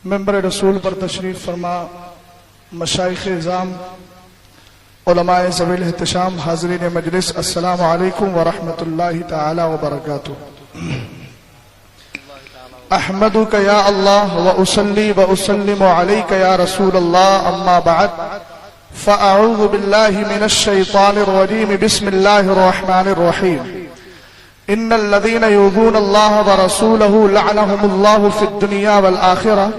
منبر رسول پر تشریف فرما مشائخ اعظام علماء ذوی الاحتشام حاضرین مجلس، السلام علیکم ورحمۃ اللہ تعالی وبرکاتہ۔ احمدک یا اللہ واصلی واسلم علیک یا رسول اللہ، اما بعد فاعوذ باللہ من الشیطان الرجیم، بسم اللہ الرحمن الرحیم۔ ان الذين يؤذون الله ورسوله لعنهم الله في الدنيا والآخرة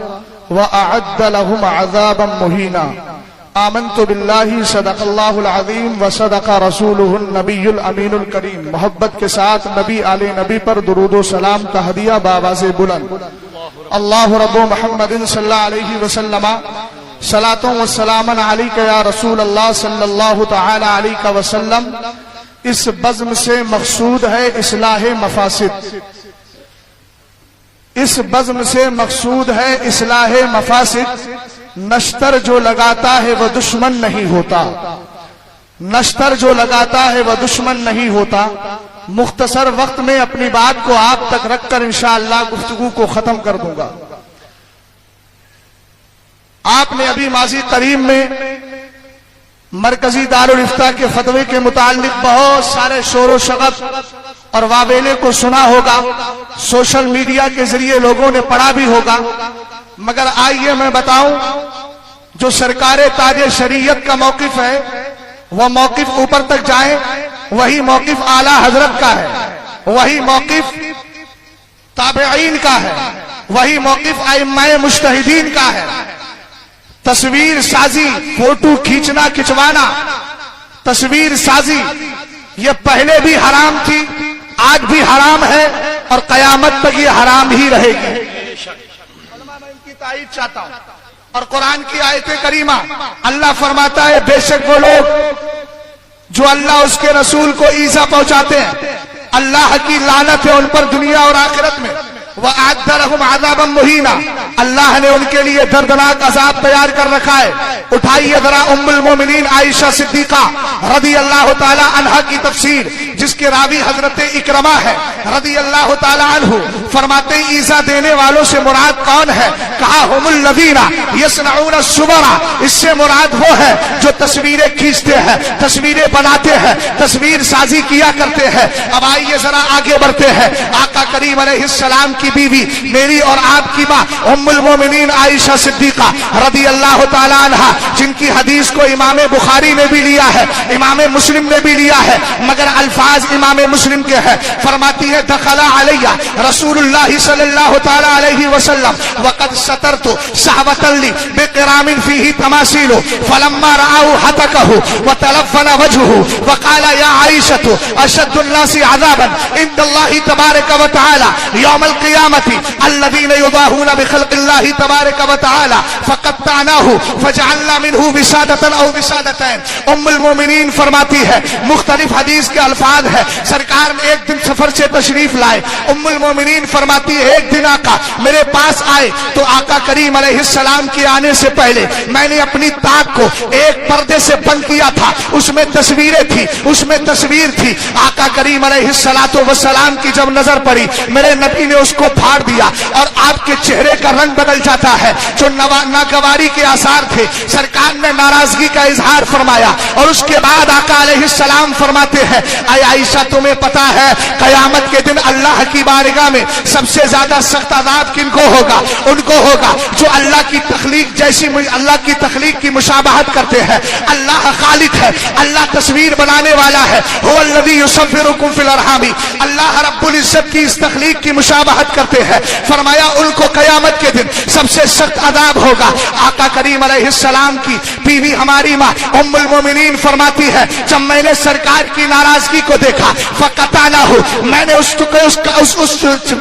وأعد لهم عذابا مهينا۔ آمنت بالله صدق الله العظيم وصدق رسوله النبي الأمين الكريم۔ محبت کے ساتھ نبی علیہ نبی پر درود و سلام کا ہدیہ بآواز بلند۔ اللہ رب محمد صلی اللہ علیہ وسلم صلاۃ و سلام علیک یا رسول اللہ صلی اللہ تعالی علیہ وسلم۔ اس بزم سے مقصود ہے اصلاح مفاسد، اس بزم سے مقصود ہے اصلاح مفاسد۔ نشتر جو لگاتا ہے وہ دشمن نہیں ہوتا، نشتر جو لگاتا ہے وہ دشمن نہیں ہوتا۔ مختصر وقت میں اپنی بات کو آپ تک رکھ کر انشاءاللہ گفتگو کو ختم کر دوں گا۔ آپ نے ابھی ماضی قریب میں مرکزی دارالافتاء کے فتوے کے متعلق بہت سارے شور و شغب اور واویلے کو سنا ہوگا، سوشل میڈیا کے ذریعے لوگوں نے پڑھا بھی ہوگا، مگر آئیے میں بتاؤں جو سرکار تاج شریعت کا موقف ہے وہ موقف اوپر تک جائیں، وہی موقف اعلیٰ حضرت کا ہے، وہی موقف تابعین کا ہے، وہی موقف ائمہ مجتہدین کا ہے۔ تصویر سازی، فوٹو کھینچنا کھچوانا، تصویر سازی یہ پہلے بھی حرام تھی، آج بھی حرام ہے اور قیامت تک یہ حرام ہی رہے گی۔ میں ان کی تائید چاہتا ہوں، اور قرآن کی آیت کریمہ اللہ فرماتا ہے بے شک وہ لوگ جو اللہ اس کے رسول کو ایذا پہنچاتے ہیں، اللہ کی لعنت ہے ان پر دنیا اور آخرت میں۔ وَأَعَدَّ لَهُمْ عَذَابًا مُهِينًا، اللہ نے ان کے لیے دردناک عذاب تیار کر رکھا ہے۔ اٹھائیے ذرا ام المومنین عائشہ صدیقہ رضی اللہ تعالی عنہا کی تفسیر، جس کے راوی حضرت اکرمہ ہے رضی اللہ تعالی عنہ، فرماتے ہیں ایذا دینے والوں سے مراد کون ہے؟ کہا ہم الذین یصنعون الصور، اس سے مراد وہ ہے جو تصویریں کھینچتے ہیں، تصویریں بناتے ہیں، تصویر سازی کیا کرتے ہیں۔ اب آئیے ذرا آگے بڑھتے ہیں۔ آقا کریم علیہ السلام کی بیوی، میری اور آپ کی ماں ام المومنین عائشہ صدیقہ رضی اللہ تعالی عنہا، جن کی حدیث کو امام بخاری نے بھی لیا ہے، امام مسلم نے بھی لیا ہے، مگر الفاظ امام مسلم کے ہیں۔ فرماتی ہے دخل علیہ رسول اللہ صلی اللہ تعالی علیہ وسلم وقد سترت صحبۃ لی بقرام فیہ تماثیل فلما رآہ ہتکہ وتلفن وجهہ وقال یا عائشہ اشد الناس عذابا عند اللہ تبارک وتعالی یوم القیامۃ الذین یضاہون بخلق اللہ تبارک وتعالی فقطعناہ فجعلنا منہ وسادۃ او وسادتین۔ ام المومنین فرماتی ہے مختلف حدیث کے الفاظ ہے، سرکار نے ایک دن سفر سے تشریف لائے، ام المومنین فرماتی ہے ایک دن آقا میرے پاس آئے تو آقا کریم علیہ السلام کے آنے سے پہلے میں نے اپنی طاق کو ایک پردے سے بند کیا تھا، اس میں تصویریں تھی، اس میں تصویر تھی۔ آقا کریم علیہ السلام کی جب نظر پڑی میرے نبی نے اس کو پھاڑ دیا اور آپ کے چہرے کا رنگ بدل جاتا ہے، جو ناگواری کے آثار تھے۔ سرکار نے ناراضگی کا اظہار فرمایا اور اس کے بعد آقا علیہ السلام فرماتے ہیں اے عائشہ تمہیں پتا ہے قیامت کے دن اللہ کی بارگاہ میں سب سے زیادہ سخت عذاب کن کو ہوگا؟ ان کو ہوگا جو اللہ کی تخلیق جیسی اللہ کی تخلیق کی مشابہت کرتے ہیں۔ اللہ خالق ہے، اللہ تصویر بنانے والا ہے، هو الذی یصورکم فی الارحام، اللہ رب العزت کی اس تخلیق کی مشابہت کرتے ہیں۔ فرمایا ان کو قیامت کے دن سب سے سخت عذاب ہوگا۔ آقا کریم علیہ السلام کی بیوی ہماری ماں ام المومنین فرماتی ہے جب میں نے سرکار کی ناراضگی کو دیکھا فقطعناہ، میں نے اس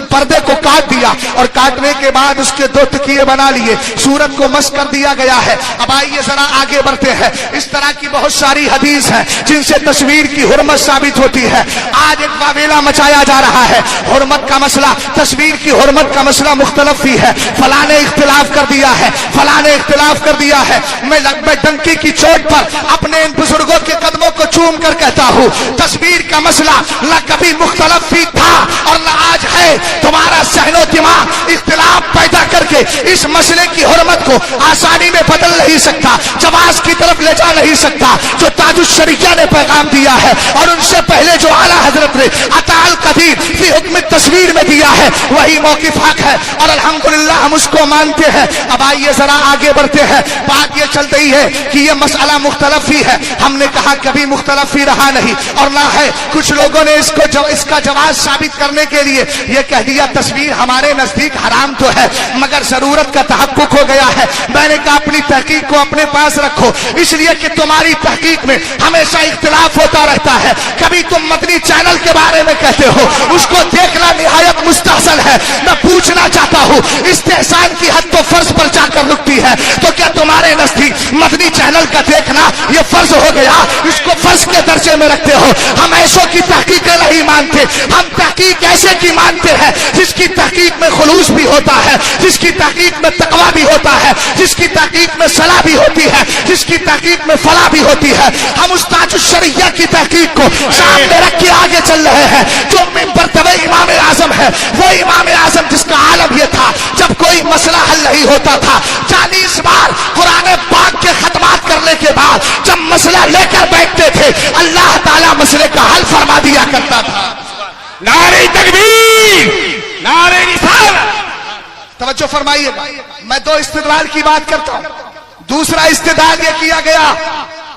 پردے کو کاٹ دیا اور کاٹنے کے بعد اس کے دو تکیے بنا لیے، صورت کو مس کر دیا گیا ہے۔ اب آئیے ذرا آگے بڑھتے ہیں۔ اس طرح کی بہت ساری حدیث ہیں جن سے تصویر کی حرمت ثابت ہوتی ہے۔ آج ایک واویلا مچایا جا رہا ہے، حرمت کا مسئلہ، تصویر کی حرمت کا مسئلہ مختلف ہی ہے۔ فلانے इख्तिलाफ कर दिया है, फलां ने इख्तिलाफ कर दिया है। मैं डंकी की चोट पर अपने इन बुजुर्गों के कदमों को चूम कर कहता हूँ, तस्वीर का मसला न कभी मुख्तलफ भी था और न आज है। तुम्हारा सहनो दिमाग इख्तिलाफ पैदा करके इस मसले की हुर्मत को आसानी में बदल नहीं सकता, जवाज की तरफ ले जा नहीं सकता जो ताजुश शरीया ने पैगाम दिया है और उनसे पहले जो आला हजरत ने अताल कदीर फी हुक्म तस्वीर में दिया है वही मौकिफ हक है और अल्हम्दुलिल्लाह हम उसको मानते हैं। अब आइए जरा आगे बढ़ते हैं। बात ये चल रही है कि ये मसला मुख्तलफ ही है। हमने कहा कभी मुख्तलफ ही रहा नहीं और ना है। कुछ लोगों ने इसका जवाब साबित करने के लिए ये कह दिया तस्वीर हमारे नजदीक हराम तो है मगर जरूरत का तहक्कुक हो गया है। मैंने कहा अपनी तहकीक को अपने पास रखो, इसलिए कि तुम्हारी तहकीक में हमेशा इख्तिलाफ होता रहता है। कभी तुम मदनी चैनल के बारे में कहते हो, उसको देखना निहायत मुस्तहसन है। मैं पूछना चाहता हूँ इस्तेहसान की हद तो फर्ज पर जाकर रुकती है, तो क्या तुम्हारे नजदीक मदनी चैनल का देखना ये फर्ज हो गया? इसको फर्ज के दर्जे में रखते हो। हम ऐसों की तहकीक नहीं मानते, हम तहकीक ऐसे की मानते हैं जिसकी तहकीक में खुलूस भी होता है, जिसकी तहकीक में तकवा भी होता है, जिसकी तहकीक में सलाह भी होती है, जिसकी तहकीक में फलाह भी होती है। हम उस ताजुश शरीया की तहकीक को सामने रख के आगे चल रहे हैं। जो मर्तबे इमाम आजम है वो इमाम आजम जिसका आलम यह था जब कोई मसला हल नहीं होता था 40 बार कुरान पाक के खत्मात करने के बाद जब मसला लेकर बैठते थे अल्लाह ताला मसले का हल फरमा दिया करता था। नारे तकबीर, नारे रिसालत। तवज्जो फरमाइएगा, मैं दो इस्तिदलाल की बात करता हूं। दूसरा इस्तिदलाल ये किया गया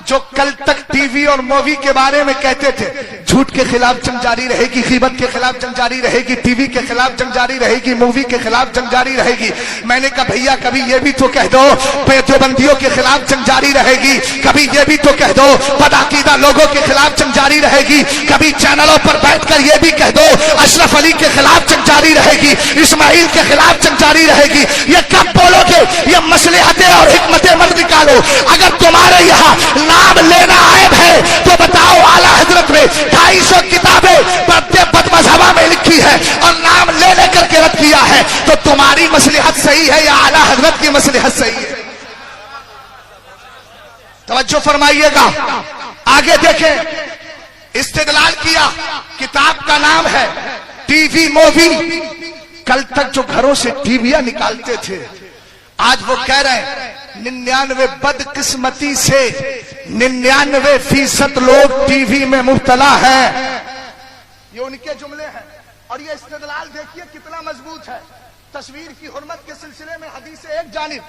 जो कल तक टीवी और मूवी के बारे में कहते थे झूठ के खिलाफ जंग जारी रहेगी, गीबत के खिलाफ जंग जारी रहेगी, टीवी के खिलाफ जंग जारी रहेगी, मूवी के खिलाफ जंग जारी रहेगी। मैंने कहा भैया कभी ये भी तो कह दो देवबंदियों के खिलाफ जंग जारी रहेगी, कभी ये भी तो कह दो बदअकीदा लोगों के खिलाफ जंग जारी रहेगी, कभी चैनलों पर बैठकर ये भी कह दो अशरफ अली के खिलाफ जंग जारी रहेगी, इस्माइल के खिलाफ जंग जारी रहेगी। ये कब बोलोगे? ये मसलहतें और हिकमतें मत निकालो। अगर तुम्हारे यहाँ नाम लेना आयब है तो बताओ आला हजरत ने 250 किताबें बदमज़हबा में लिखी है और नाम ले लेकर के रख दिया है, तो तुम्हारी मसलहत सही है या आला हजरत की मसलहत सही है? तवज्जो फरमाइएगा, आगे देखें। इस्तिदलाल किया, किताब का नाम है टीवी मूवी। कल तक जो घरों से टीवियां निकालते थे आज वो कह रहे हैं 99 बदकिस्मती से 99% लोग टीवी में मुब्तला हैं। ये उनके जुमले हैं और ये इस्तिदलाल देखिए कितना मजबूत है। तस्वीर की हुर्मत के सिलसिले में हदीस एक जानिब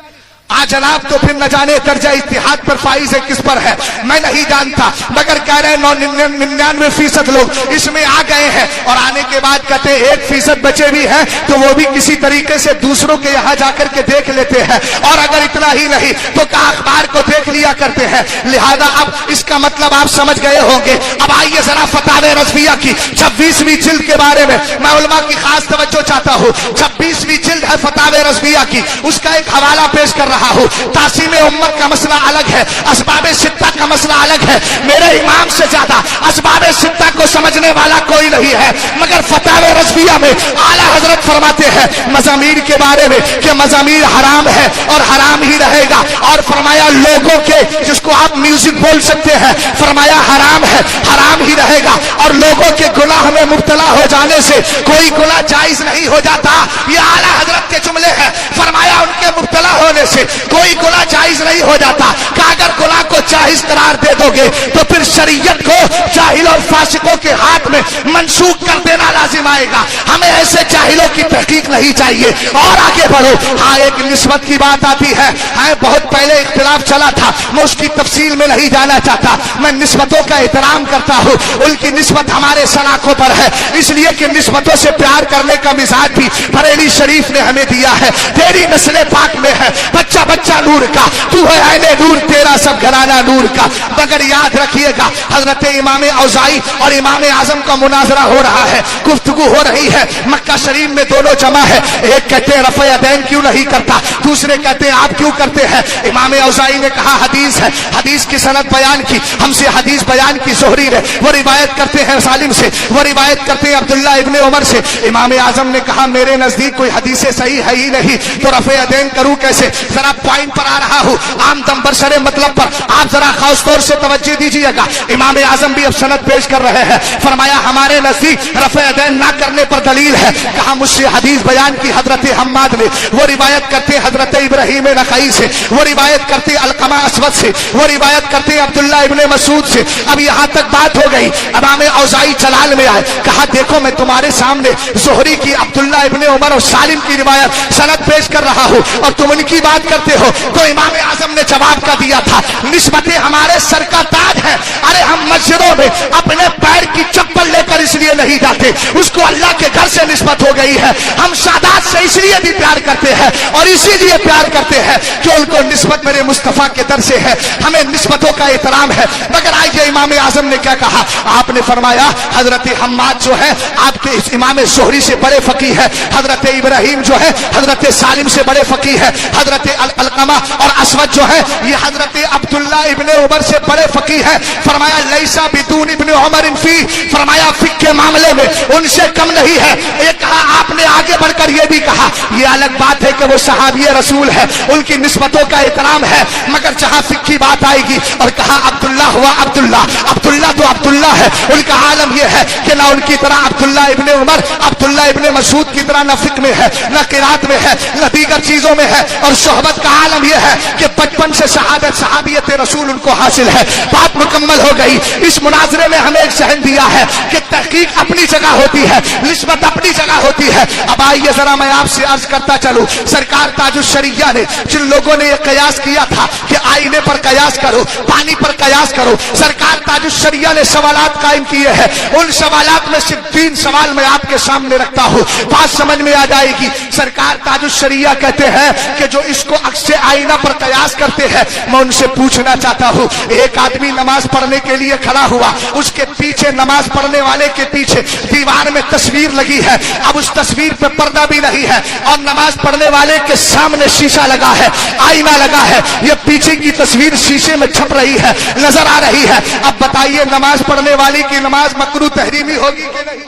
जनाब तो फिर न जाने दर्जा इत्तिहाद पर फाइज है किस पर है मैं नहीं जानता, मगर कह रहे हैं 99% लोग इसमें आ गए हैं और आने के बाद कहते हैं 1% बचे भी हैं तो वो भी किसी तरीके से दूसरों के यहाँ जाकर के देख लेते हैं और अगर इतना ही नहीं तो का अखबार को देख लिया करते हैं। लिहाजा अब इसका मतलब आप समझ गए होंगे। अब आइए जरा फतावे रज़विया की 26वीं जिल्द के बारे में मैं उलमा की खास तवज्जो चाहता हूँ। 26वीं जिल्द है फतावे रज़विया की, उसका एक हवाला पेश कर रहा हूं। तासीम उम्मत का मसला अलग है, असबाब सित्ता का मसला अलग है। मेरे इमाम से ज्यादा असबाब सित्ता को समझने वाला कोई नहीं है, मगर फतावे रज़विया में आला हजरत फरमाते हैं मज़ामीर के बारे में कि मज़ामीर हराम है और हराम ही रहेगा। और फरमाया लोगों के, जिसको आप म्यूजिक बोल सकते हैं, फरमाया हराम है, हराम ही रहेगा। और लोगों के गुनाह में मुब्तला हो जाने से कोई गुनाह जायज नहीं हो जाता। ये आला हजरत के जुमले हैं। फरमाया उनके मुब्तला होने से कोई गुनाह जायज नहीं हो जाता। कि अगर गुनाह को जायज करार दे दोगे तो फिर शरीयत को जाहिल और फासिकों के हाथ में मंसूख कर देना लाजिम आएगा। हमें ऐसे जाहिलों की तहकीक नहीं चाहिए। और आगे बढ़ो। हाँ, एक निस्बत की बात आती है। हाँ, बहुत पहले इख्तिलाफ चला था, मैं उसकी तफसील में नहीं जाना चाहता। मैं निस्बतों का एहतराम करता हूँ, उनकी निस्बत हमारे सलाखों पर है, इसलिए कि निस्बतों से प्यार करने का मिजाज भी बरेली शरीफ ने हमें दिया है। तेरी नस्ल पाक में है, बच्चा बच्चा नूर का, तू है ऐने नूर, तेरा सब घराना नूर का। मगर याद रखिएगा हजरत इमाम औज़ाई और इमाम आजम का मुनाजरा हो रहा है, गुफ्तगू हो रही है, मक्का शरीफ में दोनों जमा है। एक कहते हैं रफ़े यदैन क्यों नहीं करता, दूसरे कहते हैं आप क्यों करते हैं। इमाम औज़ाई ने कहा हदीस है, हदीस की सनद बयान की, हमसे हदीस बयान की ज़ुहरी ने, वो रिवायत करते हैं सालिम से, वो रिवायत करते हैं अब्दुल्ला इब्ने उमर से। इमाम आजम ने कहा मेरे नजदीक कोई हदीस सही है ही नहीं, तो रफ़े यदैन करूं कैसे। जरा पॉइंट पर आ रहा हूं, आम दम बरसरे मतलब पर आप जरा खास तौर से तवज्जो दीजिएगा। इमाम आजम भी अब सनद पेश कर रहे हैं। फरमाया हमारे नजदीक रफ़े यदैन ना करने पर दलील है। कहा मुझसे हदीस बयान की हजरत हम्माद ने, वो रिवायत करते हजरत इब्राहिम नखई से, वो रिवायत करते अलकमा असवद से, वो रिवायत करते अब्दुल्ला इब्ने मसूद से। अब यहां तक बात हो गई, इमाम औज़ाई जलाल में आए, कहा देखो मैं तुम्हारे सामने ज़ुहरी की, अब्दुल्ला इब्ने उमर और सालिम की रिवायत सनद पेश कर रहा हूं और तुम उनकी बात करते हो। तो इमाम आजम ने जवाब का दिया था निस्बतें हमारे सर का ताज है। अरे हम मस्जिदों में अपने पैर की चप्पल लेकर इसलिए नहीं जाते, उसको अल्लाह के घर से निस्बत हो गई है। हम सादात से इसलिए भी प्यार करते हैं और इसीलिए प्यार करते हैं कि उनको निस्बत मेरे मुस्तफा के दर से है, हमें निस्बतों का एहतराम है। मगर आइए इमाम आजम ने क्या कहा, आपने फरमाया हजरत हम्माद जो है आपके इमाम ज़ुहरी से बड़े फकीह है, हजरत इब्राहिम जो है हजरत सालिम से बड़े फकीह है, हजरत अलकमा और असवद जो है ये हजरत अब्दुल्ला इब्ने उमर से बड़े फकीह है। फरमाया लैसा बिदून इब्ने उमर फी, फरमाया फिक्र के मामले में उनसे कम नहीं है। ये कहा आपने आगे बढ़कर ये भी कहा ये अलग बात है कि वो सहाबी रसूल है, उनकी निस्बतों का एहतराम है, मगर जहां फिक्र की बात आएगी और कहा अब्दुल्ला हुआ अब्दुल्ला, अब्दुल्ला तो अब्दुल्ला है, उनका आलम यह है कि ना उनकी तरह अब्दुल्ला इब्ने उमर, अब्दुल्ला इब्ने मसूद की तरह न फिक्र में है, न किरात में है, न दीगर चीजों में है। और सोहबत का आलम यह है कि बचपन से शहादत सहाबियत रसूल उनको हासिल है। बात मुकम्मल हो गई। इस मुनाजरे में हमें एक सहन दिया है कि तहकीक अपनी जगह होती है, निस्बत अपनी जगह होती है। अब आइए जरा मैं आपसे अर्ज करता चलूं, सरकार ताजुश शरिया ने जिन लोगों ने यह कयास किया था कि आईने पर कयास करो, पानी पर कयास करो, सरकार ताजुश शरिया ने सवालात कायम किए हैं। उन सवालात में सिर्फ 3 सवाल मैं आपके सामने रखता हूं, बात समझ में आ जाएगी। सरकार ताजुश शरिया कहते हैं कि जो इसको अक्से आईना पर कयास करते हैं, मैं उनसे पूछना चाहता हूं, एक आदमी नमाज पढ़ने के लिए खड़ा हुआ, उसके पीछे नमाज पढ़ने वाले के पीछे दीवार में तस्वीर लगी है, अब उस तस्वीर पे पर्दा भी नहीं है और नमाज पढ़ने वाले के सामने शीशा लगा है, आईना लगा है, ये पीछे की तस्वीर शीशे में छप रही है, नजर आ रही है। अब बताइए नमाज पढ़ने वाली की नमाज मकरूह तहरीमी होगी कि नहीं?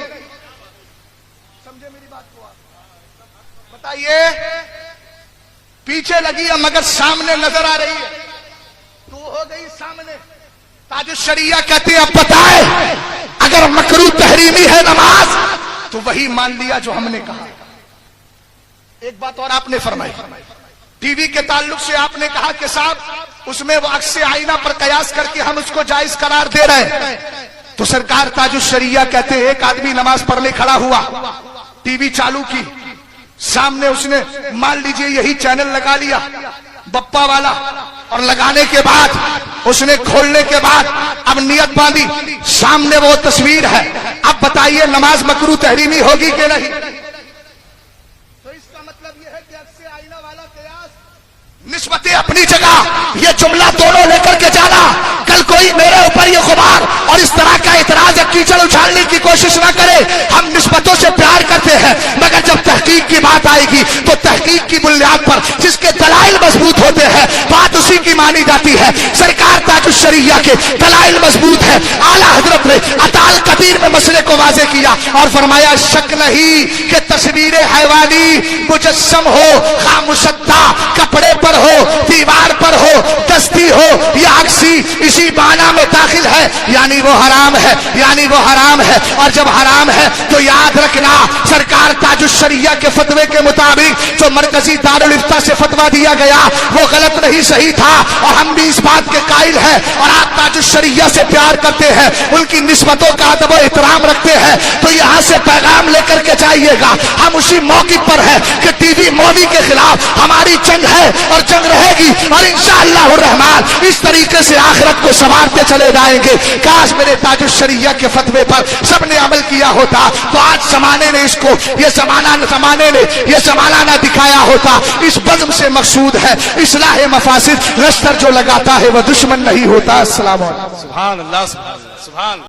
समझे मेरी बात को आप? बताइए, पीछे लगी है मगर सामने नजर आ रही है, तो हो गई सामने। ताजुश शरिया कहते हैं अब बताए अगर मकरूह तहरीमी है नमाज तो वही मान लिया जो हमने कहा। एक बात और आपने फरमाई, टीवी के ताल्लुक से आपने कहा कि साहब उसमें वो अक्से आईना पर कयास करके हम उसको जायज करार दे रहे हैं। तो सरकार ताजुश शरिया कहते हैं एक आदमी नमाज पढ़ने खड़ा हुआ, टीवी चालू की, सामने उसने मान लीजिए यही चैनल लगा लिया बप्पा वाला, और लगाने के बाद उसने खोलने के बाद अब नियत बांधी, सामने वो तस्वीर है। अब बताइए नमाज मकरूह तहरीमी होगी कि नहीं? तो इसका मतलब यह है कि अक्से आईना वाला कयास निस्बतें अपनी जगह, ये जुमला दोनों लेकर के जाना। कल कोई मेरे ऊपर ये गुबार और इस तरह का इतराज या कीचड़ उछालने की कोशिश ना करे। हम निस्बतों से प्यार करते हैं, मगर जब तहकीक की बात आएगी तो तहकीक की बुनियाद पर जिसके दलाइल मजबूत होते हैं बात उसी की मानी जाती है। सरकार ताजुश शरिया के दलाइल मजबूत है। आला हजरत ने अताल कबीर में मसले को वाजे किया और फरमाया शक नहीं कि तस्वीर हैवानी मुजस्सम हो, खामुशद्दा कपड़े पर हो, दीवार पर हो, दस्ती हो या अक्सी, इसी माना में दाखिल है, यानी वो हराम है, यानी वो हराम है। और जब हराम है तो याद रखना सरकार ताजुश शरिया के फतवे के मुताबिक जो मरकजी दारुल इफ्ता से फतवा दिया गया वो गलत नहीं सही था, और हम भी इस बात के कायल हैं। और आप ताजुश शरिया से प्यार करते हैं, उनकी निस्बतों का अदब और एहतराम रखते हैं, तो यहाँ से पैगाम लेकर के जाइएगा। हम उसी मौके पर है कि टीवी मौलवी के खिलाफ हमारी जंग है और जंग रहेगी। گی اور انشاءاللہ الرحمن اس طریقے سے آخرت کو سنوارتے چلے جائیں گے. کاش میرے تاج الشریعہ کے فتوے پر سب نے عمل کیا ہوتا تو آج زمانے نے اس کو یہ زمانہ نہ دکھایا ہوتا. اس بزم سے مقصود ہے اصلاح مفاسد. رستر جو لگاتا ہے وہ دشمن نہیں ہوتا. السلام علیکم. سبحان اللہ سبحان اللہ سبحان اللہ.